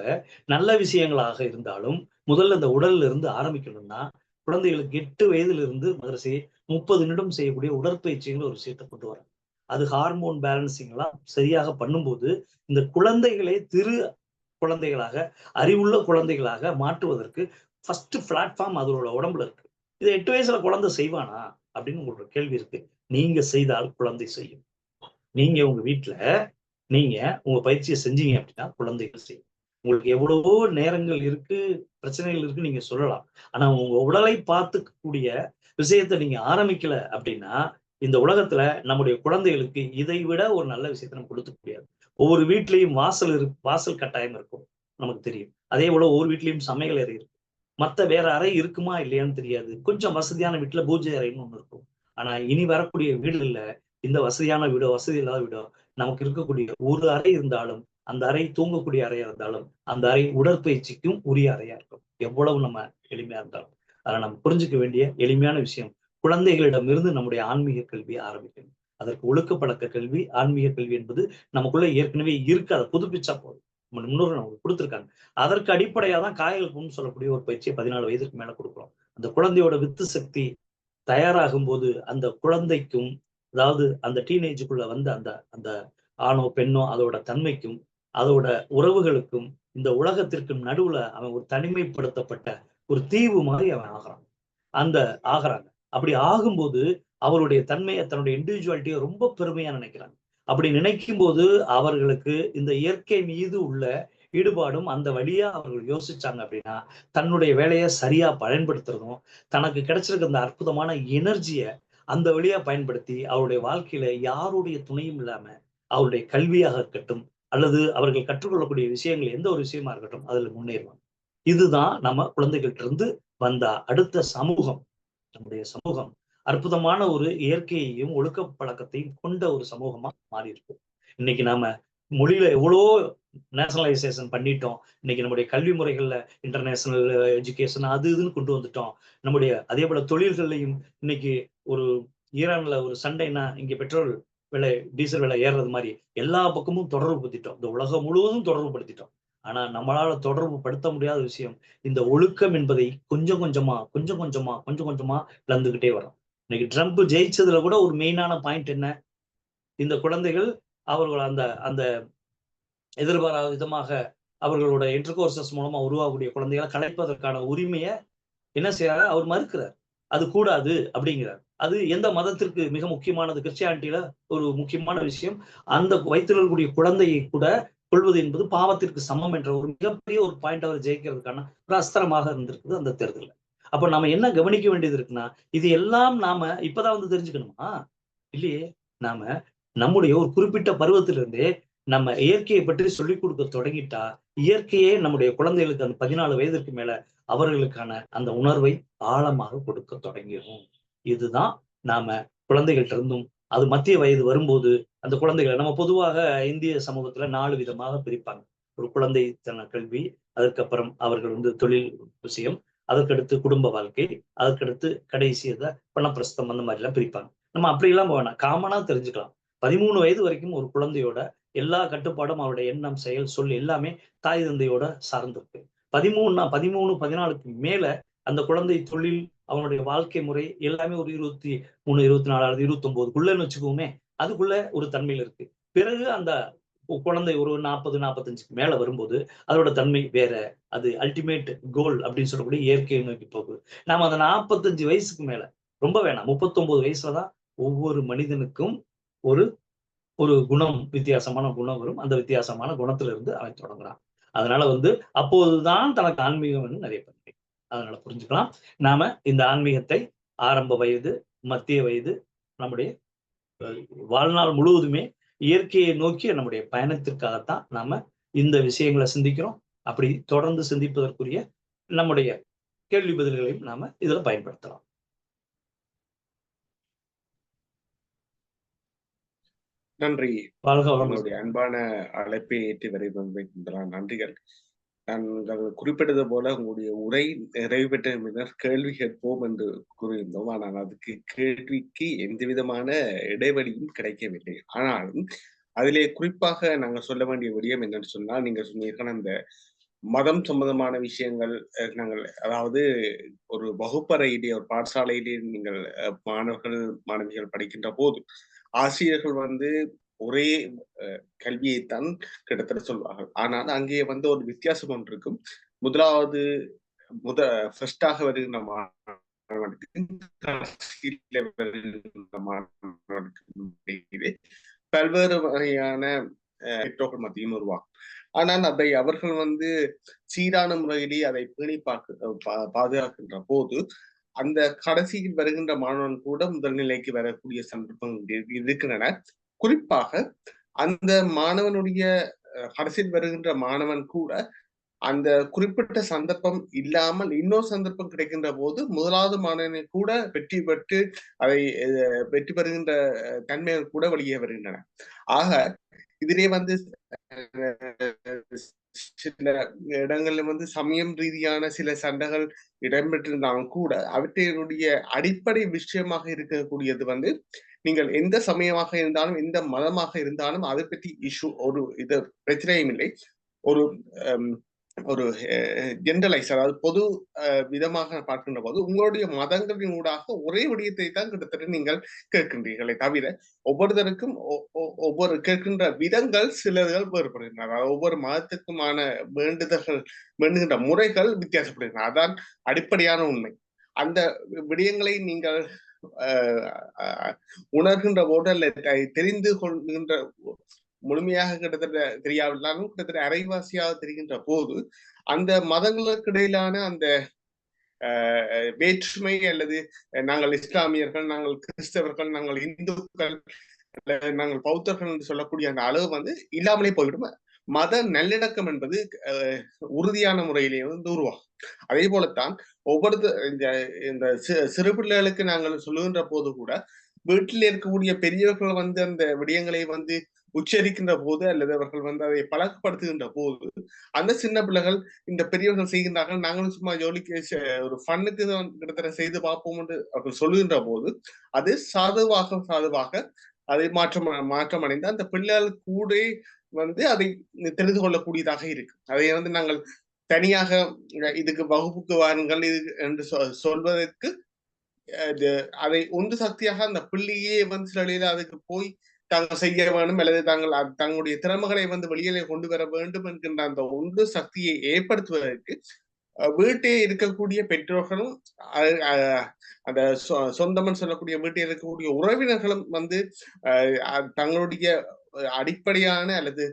நல்ல விஷயங்களாக இருந்தாலும், முதல்ல இந்த உடல்ல இருந்து ஆரம்பிக்கணும்னா, குழந்தைகளுக்கு 8 வயதிலிருந்து மகரிஷி 30 நிமிடம் செய்யக்கூடிய உடற்பயிற்சிங்கிற ஒரு விஷயத்த கொண்டு வராங்க. அது ஹார்மோன் பேலன்சிங்லாம் சரியாக பண்ணும்போது, இந்த குழந்தைகளே குழந்தைகளாக, அறிவுள்ள குழந்தைகளாக மாற்றுவதற்கு ஃபர்ஸ்ட் பிளாட்ஃபார்ம் அதோட உடம்புல இருக்கு. இத 8 வயசுல குழந்தை செய்வானா? அப்படின்னு உங்களுக்கு ஒரு கேள்வி இருக்கு. நீங்க செய்தால் குழந்தை செய்யும். நீங்க உங்க வீட்ல நீங்க உங்க பயிற்சிய செஞ்சீங்க அப்படின்னா, குழந்தைகள் செய்யும். உங்களுக்கு எவ்வளவோ நேரங்கள் இருக்கு, பிரச்சனைகள் இருக்குன்னு நீங்க சொல்லலாம். ஆனா உங்க உடலை பார்த்துக்கக்கூடிய விஷயத்த நீங்க ஆரம்பிக்கல அப்படின்னா, இந்த உலகத்துல நம்முடைய குழந்தைகளுக்கு இதை விட ஒரு நல்ல விஷயத்த நம்ம குடுத்துக்க முடியாது. ஒவ்வொரு வீட்லயும் வாசல் கட்டாயம் இருக்கும். நமக்கு தெரியும். அதே போல ஒவ்வொரு வீட்லயும் சமையல் அறை இருக்கும். மத்த வேற அறை இருக்குமா இல்லையான்னு தெரியாது. கொஞ்சம் வசதியான வீட்ல பூஜை அறைன்னு ஒண்ணு இருக்கும். ஆனா இனி வரக்கூடிய வீடுகள்ல இந்த வசதியான வீடோ, வசதி இல்லாத வீடோ நமக்கு இருக்கக்கூடிய ஒரு அறை இருந்தாலும், அந்த அறை தூங்கக்கூடிய அறையா இருந்தாலும், அந்த அறை உடற்பயிற்சிக்கும் உரிய அறையா இருக்கும். எவ்வளவு நம்ம எளிமையா இருந்தாலும். அத நம்ம புரிஞ்சுக்க வேண்டிய எளிமையான விஷயம். குழந்தைகளிடமிருந்து நம்முடைய ஆன்மீக கல்விய ஆரம்பிக்கணும். அதற்கு ஒழுக்கப்பழக்க கல்வி, ஆன்மீக கல்வி என்பது நமக்குள்ள ஏற்கனவே இருக்கு. அத புதுப்பிச்சா போதும். நம்ம முன்னோர்கள் நமக்கு குடுத்திருக்காங்க. அதற்கு அடிப்படையா தான் காயகல்பம்னு சொல்லக்கூடிய ஒரு பயிற்சிய 14 வயதுக்கு மேல குடுக்குறோம். அந்த குழந்தையோட வித்து சக்தி தயாராகும்போது, அந்த குழந்தைக்கும், அதாவது அந்த டீனேஜுக்குள்ள வந்த அந்த அந்த ஆணோ, பெண்ணோ அதோட தன்மைக்கும், அதோட உறவுகளுக்கும், இந்த உலகத்திற்கும் நடுவுல அவன் ஒரு தனிமைப்படுத்தப்பட்ட ஒரு தீவு மாரி அவன் ஆகுறான். அந்த ஆகுறாங்க. அப்படி ஆகும்போது, அவருடைய தன்மைய தன்னுடைய இண்டிவிஜுவாலிட்டிய ரொம்ப பெருமையா நினைக்கிறாங்க. அப்படி நினைக்கும்போது, அவர்களுக்கு இந்த இயற்கை மீது உள்ள ஈடுபாடும், அந்த வழியா அவர்கள் யோசிச்சாங்க அப்படின்னா, தன்னுடைய வேலைய சரியா பயன்படுத்துறதும், தனக்கு கிடைச்சிருக்க அந்த அற்புதமான எனர்ஜிய அந்த வழியா பயன்படுத்தி, அவருடைய வாழ்க்கையில யாருடைய துணையும் இல்லாம, அவருடைய கல்வியாக இருக்கட்டும், அல்லது அவர்கள் கற்றுக்கொள்ளக்கூடிய விஷயங்கள் எந்த ஒரு விஷயமா இருக்கட்டும், அதுல முன்னேறுவாங்க. இதுதான் நம்ம குழந்தைகள்ட்ட இருந்து வந்த அடுத்த சமூகம். நம்முடைய சமூகம் அற்புதமான ஒரு இயற்கையையும், ஒழுக்க பழக்கத்தையும் கொண்ட ஒரு சமூகமா மாறியிருக்கு. இன்னைக்கு நாம மொழியில எவ்வளோ நேஷனலைசேஷன் பண்ணிட்டோம். இன்னைக்கு நம்முடைய கல்வி முறைகள்ல இன்டர்நேஷனல் எஜுகேஷன் அது இதுன்னு கொண்டு வந்துட்டோம். நம்முடைய அதே போல தொழில்கள்லையும் இன்னைக்கு ஒரு ஈரான்ல ஒரு சண்டைன்னா இங்க பெட்ரோல் விலை, டீசல் விலை ஏறுறது மாதிரி எல்லா பக்கமும் தொடர்பு படுத்திட்டோம். இந்த உலகம் முழுவதும் தொடர்பு படுத்திட்டோம். ஆனா நம்மளால தொடர்பு படுத்த முடியாத விஷயம் இந்த ஒழுக்கம் என்பதை கொஞ்சம் கொஞ்சமா கொஞ்சம் கொஞ்சமா கொஞ்சம் கொஞ்சமா இழந்துகிட்டே வரோம். இன்னைக்கு ட்ரம்ப் ஜெயிச்சதுல கூட ஒரு மெயினான பாயிண்ட் என்ன? இந்த குழந்தைகள் அவர்கள் அந்த அந்த எதிர்பாராத விதமாக அவர்களோட இன்டர்கோர்சஸ் மூலமா உருவாகக்கூடிய குழந்தைகளை கலைப்பதற்கான உரிமையை என்ன செய்யறாரு? அவர் மறுக்கிறார். அது கூடாது அப்படிங்கிறார். அது எந்த மதத்திற்கு மிக முக்கியமானது? கிறிஸ்டியானிட்டியில ஒரு முக்கியமான விஷயம். அந்த வயிற்றில் இருக்கக்கூடிய குழந்தையை கூட கொள்வது என்பது பாவத்திற்கு சமம் என்ற ஒரு மிகப்பெரிய ஒரு பாயிண்ட் அவர் ஜெயிக்கிறதுக்கான ஒரு அஸ்திரமாக இருந்திருக்குது அந்த தேர்தலில். அப்ப நாம என்ன கவனிக்க வேண்டியது இருக்குன்னா, இது எல்லாம் நாம இப்பதான் வந்து தெரிஞ்சுக்கணுமா? இல்லையே. நாம நம்முடைய ஒரு குறிப்பிட்ட பருவத்திலிருந்தே நம்ம இயற்கையை பற்றி சொல்லிக் கொடுக்க தொடங்கிட்டா, இயற்கையே நம்முடைய குழந்தைகளுக்கு அந்த 14 வயதிற்கு மேல அவர்களுக்கான அந்த உணர்வை ஆழமாக கொடுக்க தொடங்கிரும். இதுதான் நாம குழந்தைகள்ட்ட இருந்தும் அது மத்திய வயது வரும்போது அந்த குழந்தைகளை நம்ம பொதுவாக இந்திய சமூகத்துல 4 விதமாக பிரிப்பாங்க. ஒரு குழந்தைத்தன கல்வி, அதற்கப்புறம் அவர்கள் வந்து தொழில் விஷயம், அதற்கடுத்து குடும்ப வாழ்க்கை, அதற்கடுத்து கடைசி பணப்பிரஸ்தம் அந்த மாதிரி எல்லாம் பிரிப்பாங்க. நம்ம அப்படியெல்லாம் வேணாம். காமனா தெரிஞ்சுக்கலாம். 13 வயது வரைக்கும் ஒரு குழந்தையோட எல்லா கட்டுப்பாடும் அவருடைய எண்ணம், செயல், சொல் எல்லாமே தாய் தந்தையோட சார்ந்திருக்கு. 13, 14க்கு மேல அந்த குழந்தை தொழில், அவனுடைய வாழ்க்கை முறை எல்லாமே ஒரு 23, 24 29க்குள்ளன்னு வச்சுக்குவோமே, அதுக்குள்ள ஒரு தன்மையில இருக்கு. பிறகு அந்த குழந்தை ஒரு 40, 45க்கு மேல வரும்போது, அதோட தன்மை வேற. அது அல்டிமேட் கோல் அப்படின்னு சொல்லக்கூடிய இயற்கையை நோக்கி போகுது. நாம அந்த 45 வயசுக்கு மேல, ரொம்ப வேணாம் 39 வயசுல தான் ஒவ்வொரு மனிதனுக்கும் ஒரு ஒரு குணம், வித்தியாசமான குணம் வரும். அந்த வித்தியாசமான குணத்துல இருந்து அவன் தொடங்குறான். அதனால வந்து அப்போதுதான் தனக்கு ஆன்மீகம் வந்து நிறைய பேர் கிடைக்கும். அதனால புரிஞ்சுக்கலாம். நாம இந்த ஆன்மீகத்தை ஆரம்ப வயது, மத்திய வயது, நம்முடைய வாழ்நாள் முழுவதுமே இயற்கையை நோக்கிய நம்முடைய பயணத்திற்காகத்தான் நாம இந்த விஷயங்கள சிந்திக்கிறோம். அப்படி தொடர்ந்து சிந்திப்பதற்குரிய நம்முடைய கேள்வி பதில்களையும் நாம இதுல பயன்படுத்தலாம். நன்றி. வாழ்க வளமுடன். உங்களுடைய அன்பான அழைப்பை ஏற்றி வருகின்ற நன்றிகள். நாங்கள் குறிப்பிட்டது போல உங்களுடைய உரை நிறைவு பெற்ற பின்னர் கேள்வி கேட்போம் என்று கூறியிருந்தோம். ஆனால் அதுக்கு கேள்விக்கு எந்த விதமான இடைவெளியும் கிடைக்கவில்லை. ஆனாலும் அதிலே குறிப்பாக நாங்கள் சொல்ல வேண்டிய விடயம் என்னன்னு சொன்னால், நீங்க சொன்னீர்கள் அந்த மதம் சம்பந்தமான விஷயங்கள் நாங்கள் அதாவது ஒரு வகுப்பறையிலே ஒரு பாடசாலையிலே நீங்கள் மாணவர்கள் மாணவிகள் படிக்கின்ற போது ஆசிரியர்கள் வந்து ஒரே கல்வியைத்தான் கிட்டத்தட்ட சொல்வார்கள். ஆனால் அங்கே வந்து ஒரு வித்தியாசம் ஒன்று இருக்கும். முதலாவது ஃபர்ஸ்டாக வருகின்ற மாணவனுக்கு பல்வேறு வகையான பெற்றோர்கள் மத்தியும் உருவாகும். ஆனால் அதை அவர்கள் வந்து சீரான முறையிலே அதை பேணி பாதுகாக்கின்ற போது அந்த கடைசியில் வருகின்ற மாணவன் கூட முதல் நிலைக்கு வரக்கூடிய சந்தர்ப்பங்கள் இருக்கின்றன. குறிப்பாக அந்த மாணவனுடைய கடைசியில் வருகின்ற மாணவன் கூட அந்த குறிப்பிட்ட சந்தர்ப்பம் இல்லாமல் இன்னொரு சந்தர்ப்பம் கிடைக்கின்ற போது முதலாவது மாணவனை கூட வெற்றி பெற்று அதை வெற்றி பெறுகின்ற தன்மைகள் கூட வெளியே வருகின்றன. ஆக இதிலே வந்து சில இடங்கள்ல வந்து சமயம் ரீதியான சில சண்டைகள் இடம்பெற்றிருந்தாலும் கூட அவற்றினுடைய அடிப்படை விஷயமாக இருக்கக்கூடியது வந்து நீங்கள் எந்த சமயமாக இருந்தாலும் எந்த மதமாக இருந்தாலும் அதை பற்றி ஒரு இது பிரச்சனையும் இல்லை. ஒரு ஒரு ஜென்ரலைஸ் அதாவது பொது விதமாக பார்க்கின்ற போது உங்களுடைய மதங்களின் ஊடாக ஒரே விடயத்தை தான் கிட்டத்தட்ட நீங்கள் கேட்கின்றீர்களே தவிர ஒவ்வொருத்தருக்கும் ஒவ்வொரு கேட்கின்ற விதங்கள் சிலர்கள் வேறுபடுகின்றன. அதாவது ஒவ்வொரு மதத்துக்குமான வேண்டுகின்ற முறைகள் வித்தியாசப்படுகின்றன. அதான் அடிப்படையான உண்மை. அந்த விடயங்களை நீங்கள் உணர்கின்ற போது அல்ல தெரிந்து கொள்கின்ற முழுமையாக கிட்டத்தட்ட தெரியாவிட்டாலும் கிட்டத்தட்ட அரைவாசியாக தெரிகின்ற போது அந்த மதங்களுக்கு இடையிலான அந்த வேற்றுமை அல்லது நாங்கள் இஸ்லாமியர்கள், நாங்கள் கிறிஸ்தவர்கள், நாங்கள் இந்துக்கள், நாங்கள் பௌத்தர்கள் என்று சொல்லக்கூடிய அந்த அளவு வந்து இல்லாமலே போய்விடும். மத நல்லிணக்கம் என்பது உறுதியான முறையிலே வந்து உருவாகும். அதே போலத்தான் ஒவ்வொரு இந்த சிறு பிள்ளைகளுக்கு நாங்கள் சொல்லுகின்ற போது கூட வீட்டில் இருக்கக்கூடிய பெரியவர்கள் வந்து அந்த விடயங்களை வந்து உச்சரிக்கின்ற போது அல்லது அவர்கள் வந்து அதை பழக்கப்படுத்துகின்ற போது அந்த சின்ன பிள்ளைகள் இந்த பெரியவர்கள் செய்கின்றார்கள், நாங்களும் சும்மா ஜோலிக்கு ஒரு ஃபன்னுக்கு கிட்டத்தட்ட செய்து பார்ப்போம் என்று அவர்கள் சொல்லுகின்ற போது அது சாதுவாக அதை மாற்றமடைந்து அந்த பிள்ளைகள் கூட வந்து அதை தெரிந்து கொள்ளக்கூடியதாக இருக்கு. அதை வந்து நாங்கள் தனியாக இதுக்கு வகுப்புக்கு வாருங்கள் இது என்று சொல்வதற்கு அதை உந்து சக்தியாக அந்த பிள்ளையே வந்து சில வழியில அதுக்கு போய் தாங்கள் செய்ய வேண்டும் அல்லது தாங்கள் தங்களுடைய திறமைகளை வந்து வெளியிலே கொண்டு வர வேண்டும் என்கின்ற அந்த உந்து சக்தியை ஏற்படுத்துவதற்கு வீட்டே இருக்கக்கூடிய பெற்றோர்களும் அந்த சொந்தம்னு சொல்லக்கூடிய வீட்டில் இருக்கக்கூடிய உறவினர்களும் வந்து தங்களுடைய அடிப்படையான அல்லது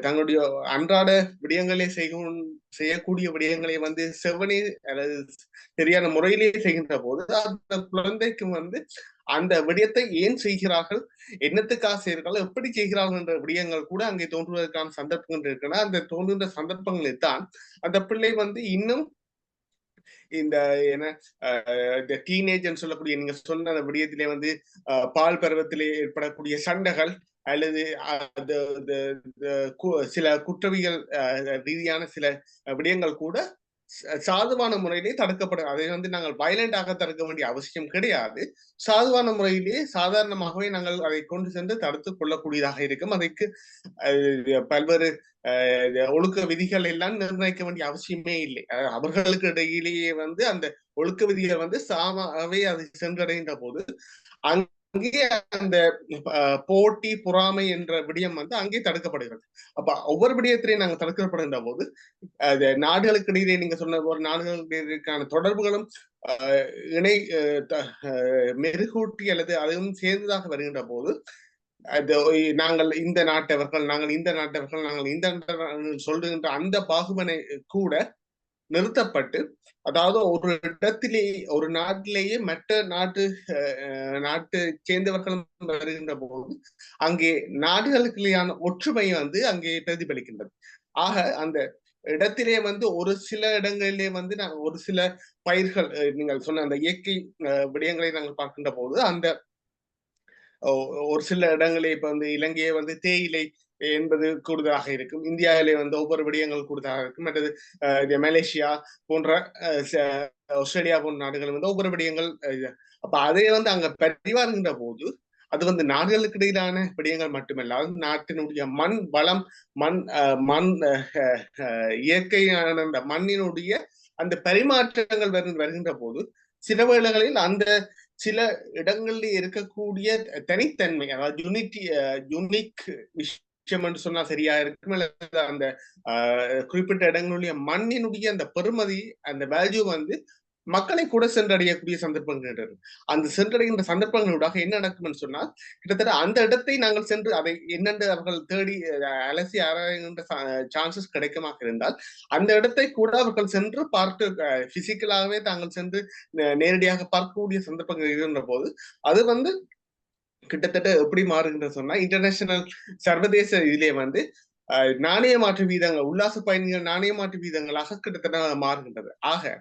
தங்களுடைய அன்றாட விடயங்களே செய்யக்கூடிய விடயங்களை வந்து செவ்வனே அல்லது சரியான முறையிலேயே செய்கின்ற போது அந்த குழந்தைக்கு வந்து அந்த விடயத்தை ஏன் செய்கிறார்கள், என்னத்துக்காக செய்கிறார்கள், எப்படி செய்கிறார்கள் என்ற விடயங்கள் கூட அங்கே தோன்றுவதற்கான சந்தர்ப்பங்கள் இருக்கின்றன. அந்த தோன்றுகின்ற சந்தர்ப்பங்களில் தான் அந்த பிள்ளை வந்து இன்னும் இந்த என்ன இந்த டீனேஜ் சொல்லக்கூடிய நீங்க சொன்ன அந்த விடயத்திலே வந்து பால் பருவத்திலே ஏற்படக்கூடிய சண்டைகள் அல்லது சில குற்றவியல் ரீதியான சில விடயங்கள் கூட சாதுவான முறையிலே தடுக்கப்படும். அதை வந்து நாங்கள் வயலண்டாக தடுக்க வேண்டிய அவசியம் கிடையாது. சாதுவான முறையிலே சாதாரணமாகவே நாங்கள் அதை கொண்டு சென்று தடுத்துக் கொள்ளக்கூடியதாக இருக்கும். அதற்கு பல்வேறு ஒழுக்க விதிகள் எல்லாம் நிர்ணயிக்க வேண்டிய அவசியமே இல்லை. அவர்களுக்கு இடையிலேயே வந்து அந்த ஒழுக்க விதிகள் வந்து சாமாவே அதை சென்றடைகின்ற போது அங்கே அந்த போட்டி பொறாமை என்ற விடயம் வந்து அங்கே தடுக்கப்படுகிறது. அப்ப ஒவ்வொரு விடயத்திலையும் நாங்கள் தடுக்கப்படுகின்ற போது நாடுகளுக்கு இடையே நீங்க சொன்ன ஒரு நாடுகளுக்கு இடையேக்கான தொடர்புகளும் இணை மெருகூட்டி அல்லது அதுவும் சேர்ந்ததாக வருகின்ற போது நாங்கள் இந்த நாட்டவர்கள் நாங்கள் இந்த சொல்லுகின்ற அந்த பாகுபனை கூட நிறுத்தப்பட்டு, அதாவது ஒரு இடத்திலேயே ஒரு நாட்டிலேயே மற்ற நாட்டு சேர்ந்தவர்களும் வருகின்ற போது அங்கே நாடுகளுக்குள்ளேயான ஒற்றுமை வந்து அங்கே பிரதிபலிக்கின்றது. ஆக அந்த இடத்திலே வந்து ஒரு சில இடங்களிலே வந்து ஒரு சில பயிர்கள் நீங்கள் சொன்ன அந்த இயற்கை விடயங்களை நாங்கள் பார்க்கின்ற போது அந்த ஒரு சில இடங்களே இப்ப வந்து இலங்கையை வந்து தேயிலை என்பது கூடுதலாக இருக்கும். இந்தியாவிலே வந்து ஒவ்வொரு விடயங்கள் கூடுதலாக இருக்கும். மற்றது மலேசியா போன்ற ஆஸ்திரேலியா போன்ற நாடுகள் வந்து ஒவ்வொரு விடயங்கள் அப்ப அதை வந்து அங்க பரிவாருகின்ற போது அது வந்து நாடுகளுக்கு இடையிலான விடயங்கள் மட்டுமல்ல, நாட்டினுடைய மண் வளம் மண் இயற்கையான அந்த மண்ணினுடைய அந்த பரிமாற்றங்கள் வருகின்ற போது சில வேளைகளில் அந்த சில இடங்களில் இருக்கக்கூடிய தனித்தன்மை, அதாவது யூனிக் விஷயம் என்று சொன்னா சரியா இருக்கும். அந்த குறிப்பிட்ட இடங்களுடைய மண்ணினுடைய அந்த பெருமதி அந்த வேல்யூ வந்து மக்களை கூட சென்றடையக்கூடிய சந்தர்ப்பங்கள் அந்த சென்றடைகின்ற சந்தர்ப்பங்களூடாக என்ன நடக்கும்னு சொன்னால் கிட்டத்தட்ட அந்த இடத்தை நாங்கள் சென்று அதை என்னென்று அவர்கள் தேடி அலசி ஆராய்கின்ற சான்சஸ் கிடைக்குமாக இருந்தால் அந்த இடத்தை கூட அவர்கள் சென்று பார்த்து பிசிக்கலாகவே தாங்கள் சென்று நேரடியாக பார்க்கக்கூடிய சந்தர்ப்பங்கள் இருக்கின்ற போது அது வந்து கிட்டத்தட்ட எப்படி மாறுகின்ற சொன்னா இன்டர்நேஷனல் சர்வதேச இதிலே வந்து நாணய மாற்று வீதங்கள் உல்லாச பயணிகள் நாணய மாற்று வீதங்களாக கிட்டத்தட்ட மாறுகின்றது. ஆக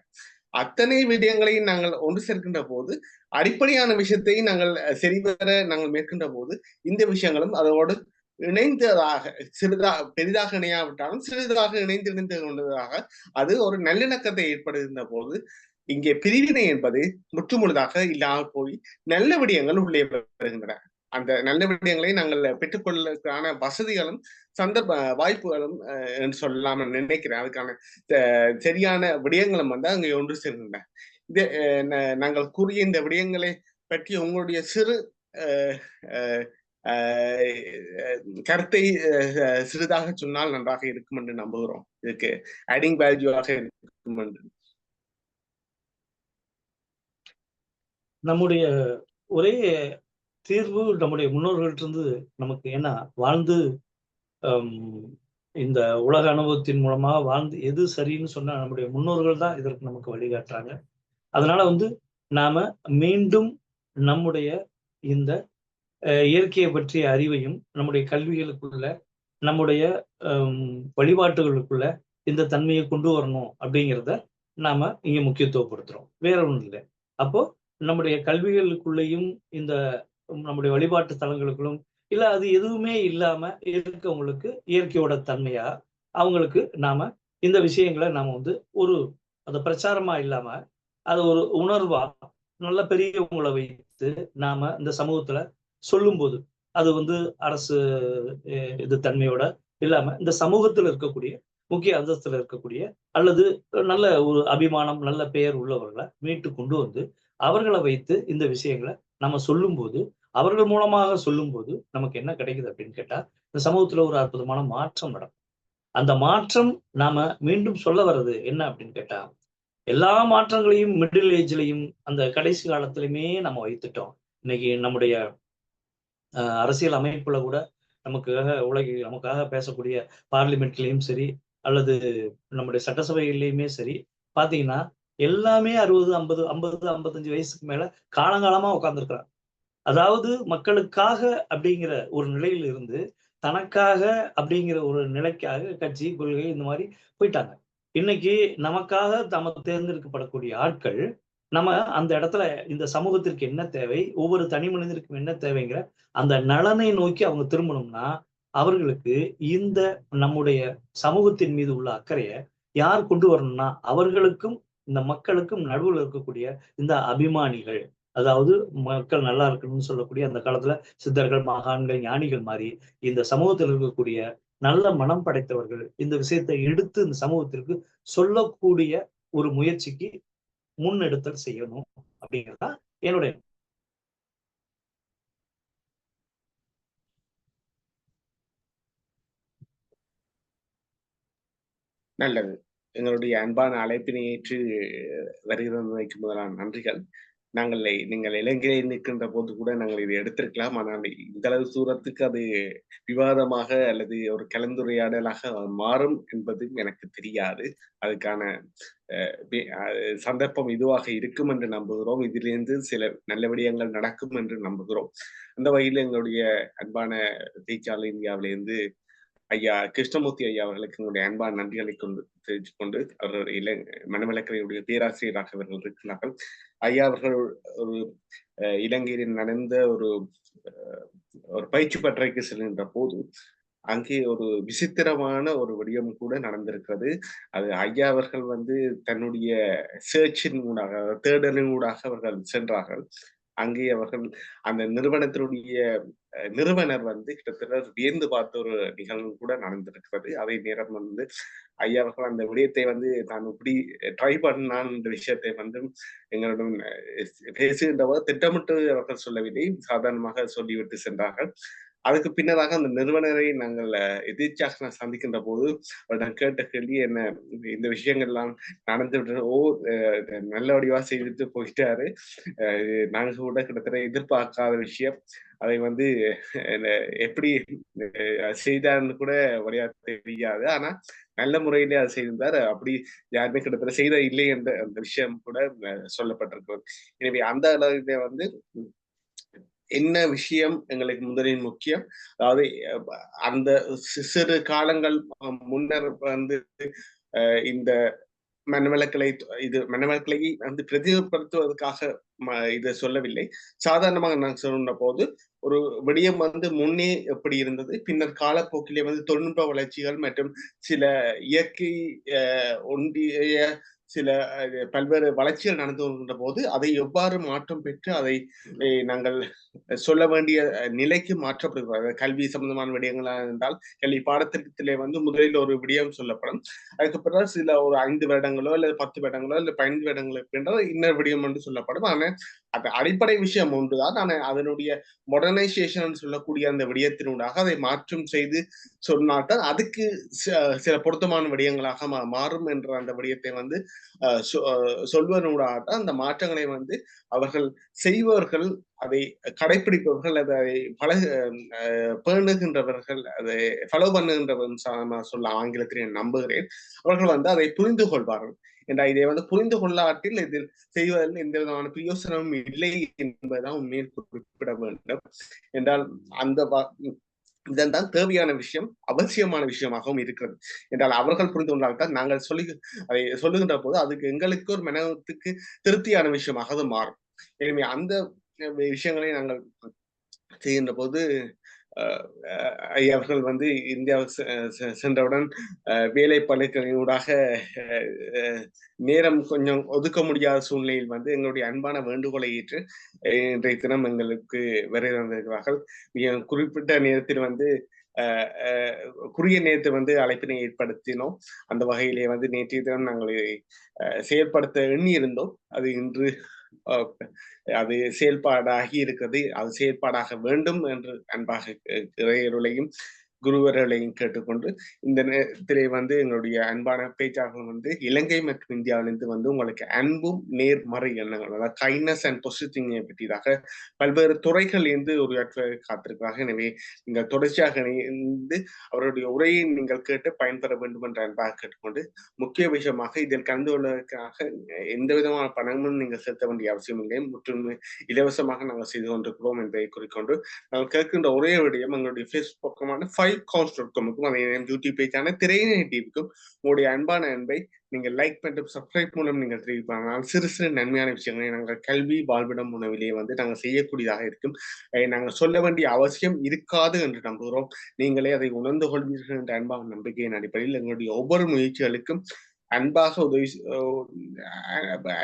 அத்தனை விடயங்களையும் நாங்கள் ஒன்று சேர்க்கின்ற போது அடிப்படையான விஷயத்தையும் நாங்கள் சரிவர நாங்கள் மேற்கின்ற போது இந்த விஷயங்களும் அதோடு இணைந்ததாக பெரிதாக இணையாவிட்டாலும் சிறிதாக இணைந்து கொண்டதாக அது ஒரு நல்லிணக்கத்தை ஏற்படுகின்ற போது இங்கே பிரிவினை என்பது முற்றுமுழுதாக இல்லாமல் போய் நல்ல விடயங்கள் உள்ளே வருகின்றன. அந்த நல்ல விடயங்களை நாங்கள் பெற்றுக்கொள்வதற்கான வசதிகளும் சந்தர்ப்ப வாய்ப்புகளும் என்று சொல்லலாம் நினைக்கிறேன். அதுக்கான சரியான விடயங்களும் வந்து அங்கே ஒன்று சேர்கின்றன. இது நாங்கள் கூறிய இந்த விடயங்களை பற்றி உங்களுடைய சிறு கருத்தை சிறிதாக சொன்னால் நன்றாக இருக்கும் என்று நம்புகிறோம். இதுக்கு ஆடிங் வேல்யூவாக இருக்கும் என்று. நம்முடைய ஒரே தீர்வு நம்முடைய முன்னோர்களிட்டிருந்து நமக்கு என்ன வாழ்ந்து இந்த உலக அனுபவத்தின் மூலமாக வாழ்ந்து எது சரின்னு சொன்னா நம்முடைய முன்னோர்கள் தான் இதற்கு நமக்கு வழிகாட்டுறாங்க. அதனால வந்து நாம மீண்டும் நம்முடைய இந்த இயற்கையை பற்றிய அறிவையும் நம்முடைய கல்விகளுக்குள்ள நம்முடைய வழிபாட்டுகளுக்குள்ள இந்த தன்மையை கொண்டு வரணும் அப்படிங்கிறத நாம இங்க முக்கியத்துவப்படுத்துறோம். வேற ஒன்றும் இல்லை. அப்போ நம்முடைய கல்விகளுக்குள்ளேயும் இந்த நம்முடைய வழிபாட்டு தலங்களுக்குள்ளும் இல்ல அது எதுவுமே இல்லாம இருக்கவங்களுக்கு இயற்கையோட தன்மையா அவங்களுக்கு நாம இந்த விஷயங்கள நாம வந்து ஒரு அத பிரச்சாரமா இல்லாம, அத ஒரு உணர்வா நல்ல பெரியவங்கள வைத்து நாம இந்த சமூகத்துல சொல்லும்போது, அது வந்து அரசு இது தன்மையோட இல்லாம, இந்த சமூகத்துல இருக்கக்கூடிய முக்கிய அந்தஸ்துல இருக்கக்கூடிய அல்லது நல்ல ஒரு அபிமானம், நல்ல பெயர் உள்ளவர்கள மீட்டு கொண்டு வந்து, அவர்கள வைத்து இந்த விஷயங்கள நம்ம சொல்லும்போது, அவர்கள் மூலமாக சொல்லும்போது, நமக்கு என்ன கிடைக்குது அப்படின்னு கேட்டா, இந்த சமூகத்துல ஒரு அற்புதமான மாற்றம் நடக்கும். அந்த மாற்றம் நாம மீண்டும் சொல்ல வர்றது என்ன அப்படின்னு கேட்டா, எல்லா மாற்றங்களையும் மிடில் ஏஜ்லயும், அந்த கடைசி காலத்திலயுமே நம்ம வைத்துட்டோம். இன்னைக்கு நம்முடைய அரசியல் அமைப்புல கூட நமக்காக பேசக்கூடிய பார்லிமென்ட்லயும் சரி, அல்லது நம்முடைய சட்டசபைகள்லயுமே சரி, பார்த்தீங்கன்னா, எல்லாமே 60, 50, 50, 55 வயசுக்கு மேல காலங்காலமா உட்கார்ந்திருக்கிறாங்க. அதாவது மக்களுக்காக அப்படிங்கிற ஒரு நிலையில இருந்து, தனக்காக அப்படிங்கிற ஒரு நிலைக்காக கட்சி, கொள்கை இந்த மாரி போயிட்டாங்க. இன்னைக்கு நமக்காக தேர்ந்தெடுக்கப்படக்கூடிய ஆட்கள், நம்ம அந்த இடத்துல இந்த சமூகத்திற்கு என்ன தேவை? ஒவ்வொரு தனி மனிதனுக்கும் என்ன தேவைங்கிற அந்த நலனை நோக்கி அவங்க திரும்பணும்னா, அவர்களுக்கு இந்த நம்முடைய சமூகத்தின் மீது உள்ள அக்கறைய யார் கொண்டு வரணும்னா, அவர்களுக்கும், இந்த மக்களுக்கும் நடுவுல இருக்கக்கூடிய இந்த அபிமானிகள். அதாவது மக்கள் நல்லா இருக்கணும்னு சொல்லக்கூடிய அந்த காலத்துல சித்தர்கள், மகான்கள், ஞானிகள் மாரி, இந்த சமூகத்தில் இருக்கக்கூடிய நல்ல மனம் படைத்தவர்கள் இந்த விஷயத்தை எடுத்து இந்த சமூகத்திற்கு சொல்லக்கூடிய ஒரு முயற்சிக்கு முன்னெடுத்தல் செய்யணும் அப்படிங்கிறது தான் என்னுடைய நல்லது. எங்களுடைய அன்பான அழைப்பினை ஏற்று வருகிறமைக்கு முதலான நன்றிகள். நீங்கள் இலங்கையில் நிற்கின்ற போது கூட நாங்கள் இதை எடுத்திருக்கலாம். ஆனால் இந்த அளவு தூரத்துக்கு அது விவாதமாக அல்லது ஒரு கலந்துரையாடலாக மாறும் என்பதும் எனக்கு தெரியாது. அதுக்கான சந்தர்ப்பம் இதுவாக இருக்கும் என்று நம்புகிறோம். இதிலிருந்து சில நல்ல விடயங்கள் நடக்கும் என்று நம்புகிறோம். அந்த வகையில் எங்களுடைய அன்பான பேச்சாளர் இந்தியாவிலிருந்து ஐயா கிருஷ்ணமூர்த்தி ஐயா அவர்களுக்கு எங்களுடைய அன்பான நன்றிகளை தெரிவித்துக் கொண்டு அவர்கள் மனவளக்கலையுடைய பேராசிரியராக அவர்கள் இருக்கிறார்கள். ஐயா அவர்கள் ஒரு இலங்கையில் நடந்த ஒரு பயிற்சி பட்டறைக்கு செல்கின்ற போது அங்கே ஒரு விசித்திரமான ஒரு விடயம் கூட நடந்திருக்கிறது. அது ஐயா அவர்கள் வந்து தன்னுடைய சர்ச்சின் ஊடாக, தேடலின் ஊடாக அவர்கள் சென்றார்கள். அங்கே அவர்கள் அந்த நிறுவனத்தினுடைய நிறுவனர் வந்து கிட்டத்தட்ட வியந்து பார்த்த ஒரு நிகழ்வு கூட நடந்திருக்கிறது. அதே நேரம் வந்து ஐயா அவர்கள் அந்த விடயத்தை வந்து தான் இப்படி ட்ரை பண்ணான் என்ற விஷயத்தை வந்து எங்களிடம் பேசுகின்ற போது திட்டமிட்டு அவர்கள் சொல்லவில்லை. சாதாரணமாக சொல்லிவிட்டு சென்றார்கள். அதுக்கு பின்னதாக அந்த நிறுவனரை நாங்கள் எதிர்ச்சியாக சந்திக்கின்ற போது அவரிடம் கேட்ட கேள்வி என்ன, இந்த விஷயங்கள் எல்லாம் நடந்து விட்டு நல்ல வடிவா செய்துட்டு போயிட்டாரு. நாங்க கூட கிட்டத்தட்ட எதிர்பார்க்காத விஷயம். அதை வந்து எப்படி செய்தார்னு கூட வழியா தெரியாது. ஆனா நல்ல முறையிலே அதை செய்திருந்தார். அப்படி யாருமே கிட்டத்தட்ட செய்த இல்லை என்ற அந்த விஷயம் கூட சொல்லப்பட்டிருக்கிறது. எனவே அந்த அளவிலே வந்து என்ன விஷயம் எங்களுக்கு முதலில் முக்கியம். அதாவது அந்த சிறு காலங்கள் முன்னர் வந்து இந்த மனவளக்கலை மனவளக்கலை வந்து பிரதிநிதிப்படுத்துவதற்காக இதை சொல்லவில்லை. சாதாரணமாக நான் சொன்ன போது ஒரு விடயம் வந்து முன்னே எப்படி இருந்தது, பின்னர் காலப்போக்கிலே வந்து தொழில்நுட்ப வளர்ச்சிகள் மற்றும் சில இயற்கை ஒன்றிய சில பல்வேறு வளர்ச்சிகள் நடந்து வருகின்ற போது அதை எவ்வாறு மாற்றம் பெற்று அதை நாங்கள் சொல்ல வேண்டிய நிலைக்கு மாற்றப்படுகிறது. கல்வி சம்பந்தமான விடயங்களாக இருந்தால் கல்வி பாடத்திட்டத்திலே வந்து முதலில் ஒரு விடயம் சொல்லப்படும். அதுக்கு பிறகு சில ஒரு 5 வருடங்களோ அல்லது 10 வருடங்களோ அல்லது 15 வருடங்களுக்கு பின்னர் இன்னொரு விடயம் என்று சொல்லப்படும். ஆனால் அந்த அடிப்படை விஷயம் ஒன்றுதான். ஆனால் அதனுடைய மாடர்னைசேஷன் சொல்லக்கூடிய அந்த விடயத்தினூடாக அதை மாற்றம் செய்து சொன்னால்தான் அதுக்கு சில பொருத்தமான விடயங்களாக மாறும் என்ற அந்த விடயத்தை வந்து சொல்வதனூடாக அந்த மாற்றங்களை வந்து அவர்கள் செய்பவர்கள், அதை கடைபிடிப்பவர்கள், அதை பேணுகின்றவர்கள், அதை ஃபாலோ பண்ணுகின்றவர்கள் சொல்ல ஆங்கிலத்தில் நம்புகிறேன். அவர்கள் வந்து அதை புரிந்து கொள்வார்கள். என்ற இதை வந்து புரிந்து கொள்ளாட்டில் இதில் செய்வதில் எந்த விதமான பிரயோசனமும் இல்லை என்பதுதான் உண்மையில் குறிப்பிட வேண்டும். என்றால் அந்த இதன்தான் தேவையான விஷயம், அவசியமான விஷயமாகவும் இருக்கிறது. என்றால் அவர்கள் புரிந்து கொண்டால்தான் நாங்கள் அதை சொல்லுகின்ற போது அதுக்கு எங்களுக்கு ஒரு மனத்துக்கு திருப்தியான விஷயமாக அது மாறும். எனவே அந்த விஷயங்களை நாங்கள் செய்கின்ற போது ஐயா அவர்கள் வந்து இந்தியாவுக்கு சென்றவுடன் வேலை பளுக்களினூடாக நேரம் கொஞ்சம் ஒதுக்க முடியாத சூழ்நிலையில் வந்து எங்களுடைய அன்பான வேண்டுகோளை ஏற்று இன்றைய தினம் எங்களுக்கு விரைவு வந்திருக்கிறார்கள். மிக குறிப்பிட்ட நேரத்தில் வந்து குறுகிய நேரத்தை வந்து அழைப்பினை ஏற்படுத்தினோம். அந்த வகையிலே வந்து நேற்றைய தினம் நாங்கள் செயல்படுத்த எண்ணி இருந்தோம். அது இன்று அது செயல்பாடாகி இருக்கிறது. அது செயல்பாடாக வேண்டும் என்று அன்பாக இறையருளையும் குருவர்களையும் கேட்டுக்கொண்டு இந்த நேரத்திலே வந்து எங்களுடைய அன்பான பேச்சாளர்கள் வந்து இலங்கை மற்றும் இந்தியாவிலிருந்து வந்து உங்களுக்கு அன்பும் நேர்மறை எண்ணங்கள், அதாவது கைண்ட்னஸ் அண்ட் பாசிட்டிவிட்டியை பற்றியதாக பல்வேறு துறைகள் இருந்து உரையாற்ற காத்திருக்கிறார்கள். எனவே நீங்கள் தொடர்ச்சியாக இணைந்து அவருடைய உரையை நீங்கள் கேட்டு பயன்பெற வேண்டும் என்று அன்பாக கேட்டுக்கொண்டு, முக்கிய விஷயமாக இதில் கலந்து கொள்வதற்காக எந்த விதமான பணமும் நீங்கள் செலுத்த வேண்டிய அவசியம் இல்லை. முற்றும் இலவசமாக நாங்கள் செய்து கொண்டிருக்கிறோம் என்பதை குறிக்கொண்டு நாங்கள் கேட்கின்ற ஒரே விடயம் எங்களுடைய ஃபேஸ்புக் பக்கமான filecounts.com-க்கும் அதே யூடியூப் பேஜான திரையினை டிவிக்கும் உங்களுடைய அன்பான அன்பை நீங்கள் லைக் மற்றும் சப்ஸ்கிரைப் மூலம் நீங்கள் தெரிவிப்பாங்க. சிறு சிறு நன்மையான விஷயங்களை நாங்கள் கல்வி வாழ்விடம் உணவிலேயே வந்து நாங்கள் செய்யக்கூடியதாக இருக்கும். நாங்கள் சொல்ல வேண்டிய அவசியம் இருக்காது என்று நம்புகிறோம். நீங்களே அதை உணர்ந்து கொள்வீர்கள் என்ற அன்பான நம்பிக்கையின் அடிப்படையில் எங்களுடைய ஒவ்வொரு முயற்சிகளுக்கும் அன்பாக உதவி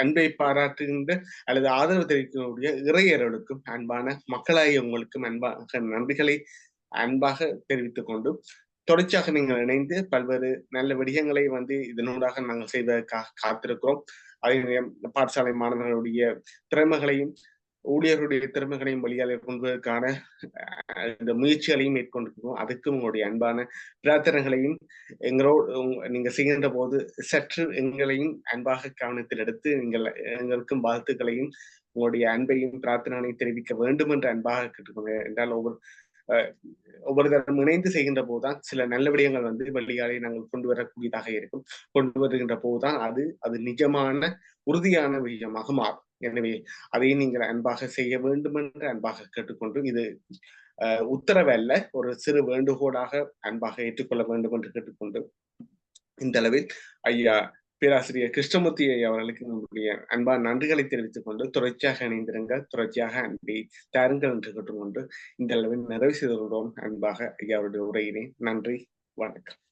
அன்பை பாராட்டுகின்ற அல்லது ஆதரவு தெரிவிக்கக்கூடிய இறையர்களுக்கும் அன்பான மக்களாகிய உங்களுக்கும் அன்பாக நன்றிகளை அன்பாக தெரிவித்துக் கொண்டு தொடர்ச்சியாக நீங்கள் இணைந்து பல்வேறு நல்ல விடயங்களை வந்து இதனூடாக நாங்கள் செய்வதற்காக காத்திருக்கிறோம். அதே பாடசாலை மாணவர்களுடைய திறமைகளையும் ஊழியர்களுடைய திறமைகளையும் வழியாலே கொள்வதற்கான இந்த முயற்சிகளையும் மேற்கொண்டிருக்கிறோம். அதுக்கும் உங்களுடைய அன்பான பிரார்த்தனைகளையும் எங்களோடு நீங்க செய்கின்ற போது சற்று எங்களையும் அன்பாக கவனத்தில் எடுத்து எங்களுக்கும் வாழ்த்துக்களையும் உங்களுடைய அன்பையும் பிரார்த்தனைகளையும் தெரிவிக்க வேண்டும் என்று அன்பாக கேட்டுக்கொண்டு என்றால் ஒவ்வொரு தரம் இணைந்து செய்கின்ற போதுதான் சில நல்ல விடயங்கள் வந்து வழியாலே நாங்கள் கொண்டு வரக்கூடியதாக இருக்கும். கொண்டு வருகின்ற போதுதான் அது நிஜமான உறுதியான விஷயமாக மாறும். எனவே அதை நீங்கள் அன்பாக செய்ய வேண்டும் என்று அன்பாக கேட்டுக்கொண்டு, இது உத்தரவு அல்ல, ஒரு சிறு வேண்டுகோளாக அன்பாக ஏற்றுக்கொள்ள வேண்டும் என்று கேட்டுக்கொண்டு, இந்த அளவில் ஐயா பேராசிரியர் கிருஷ்ணமூர்த்தி அவர்களுக்கு நம்முடைய அன்பான நன்றிகளை தெரிவித்துக் கொண்டு தொடர்ச்சியாக இணைந்திருங்கள், தொடர்ச்சியாக அன்பை தாருங்கள் என்று கேட்டுக்கொண்டு இந்த அளவில் நிறைவு செய்து கொள்வோம். அன்பாக ஐயாவுடைய உரையினை நன்றி, வணக்கம்.